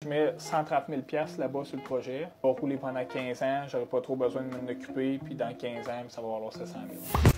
Je mets 130 000 $ là-bas sur le projet. On va rouler pendant 15 ans, j'aurai pas trop besoin de m'en occuper, puis dans 15 ans, ça va valoir 700 000 $.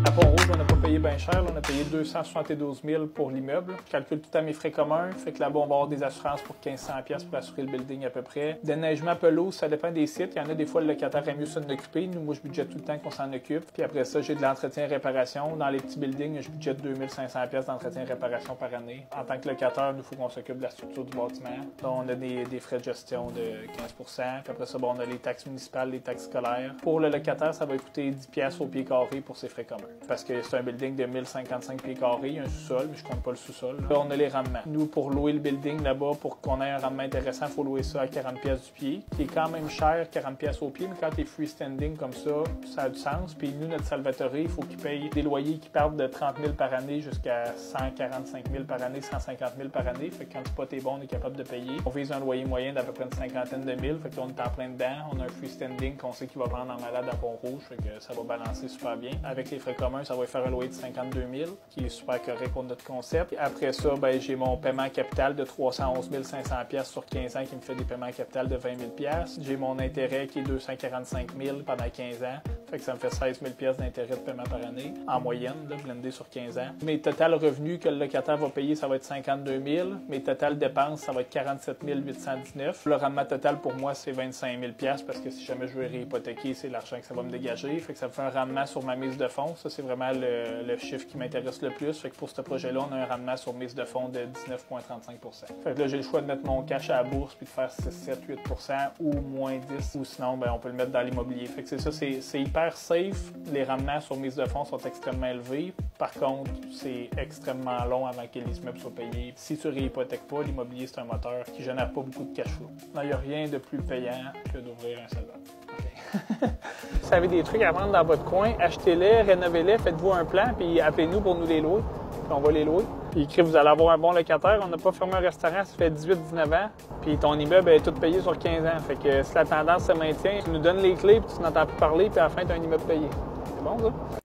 À Pont-Rouge, on n'a pas payé bien cher. On a payé 272 000 $ pour l'immeuble. Je calcule tout à mes frais communs. Fait que là-bas, on va avoir des assurances pour 1500 $ pour assurer le building à peu près. Déneigement pelouse, ça dépend des sites. Il y en a des fois, le locataire aime mieux s'en occuper. Nous, moi, je budgète tout le temps qu'on s'en occupe. Puis après ça, j'ai de l'entretien et réparation. Dans les petits buildings, je budgète 2500 $ d'entretien et réparation par année. En tant que locataire, il faut qu'on s'occupe de la structure du bâtiment. Donc, on a des frais de gestion de 15 %. Puis après ça, on a les taxes municipales, les taxes scolaires. Pour le locataire, ça va coûter 10 $ au pied carré pour ses frais communs. Parce que c'est un building de 1055 pieds carrés, il y a un sous-sol, mais je compte pas le sous-sol. Là, on a les rendements. Nous, pour louer le building là-bas, pour qu'on ait un rendement intéressant, il faut louer ça à 40 $ du pied, qui est quand même cher, 40 $ au pied, mais quand tu es freestanding comme ça a du sens. Puis nous, notre Salvatore, il faut qu'il paye des loyers qui partent de 30 000 par année jusqu'à 145 000 par année, 150 000 par année. Fait que quand le spot est bon, on est capable de payer. On vise un loyer moyen d'à peu près une cinquantaine de mille. Fait qu'on est en plein dedans. On a un freestanding qu'on sait qu'il va vendre en malade à Pont-Rouge. Fait que ça va balancer super bien. Avec les frais communs, ça va faire un loyer de 52 000, qui est super correct pour notre concept. Et après ça, j'ai mon paiement capital de 311 500 $ sur 15 ans qui me fait des paiements capital de 20 000 $. J'ai mon intérêt qui est 245 000 pendant 15 ans. Fait que ça me fait 16 000 $ d'intérêt de paiement par année, en moyenne, là, blendé sur 15 ans. Mes total revenus que le locataire va payer, ça va être 52 000. Mes total dépenses, ça va être 47 819. Le rendement total pour moi, c'est 25 000 $ parce que si jamais je veux réhypothéquer, c'est l'argent que ça va me dégager. Fait que ça me fait un rendement sur ma mise de fonds. Ça, c'est vraiment le chiffre qui m'intéresse le plus. Fait que pour ce projet-là, on a un rendement sur mise de fonds de 19,35 %. Fait que là, j'ai le choix de mettre mon cash à la bourse puis de faire 6, 7, 8 % ou moins 10. Ou sinon, on peut le mettre dans l'immobilier. Fait que c'est ça, c'est hyper safe. Les rendements sur mise de fonds sont extrêmement élevés. Par contre, c'est extrêmement long avant que les immeubles soient payés. Si tu ne réhypothèques pas, l'immobilier, c'est un moteur qui ne génère pas beaucoup de cash flow. Il n'y a rien de plus payant que d'ouvrir un salon. Okay. Si vous avez des trucs à vendre dans votre coin, achetez-les, rénovez-les, faites-vous un plan, puis appelez-nous pour nous les louer. Puis on va les louer. Puis écrit, vous allez avoir un bon locataire. On n'a pas fermé un restaurant, ça fait 18-19 ans. Puis ton immeuble est tout payé sur 15 ans. Fait que si la tendance se maintient, tu nous donnes les clés, puis tu n'entends plus parler, puis à la fin, tu as un immeuble payé. C'est bon, ça?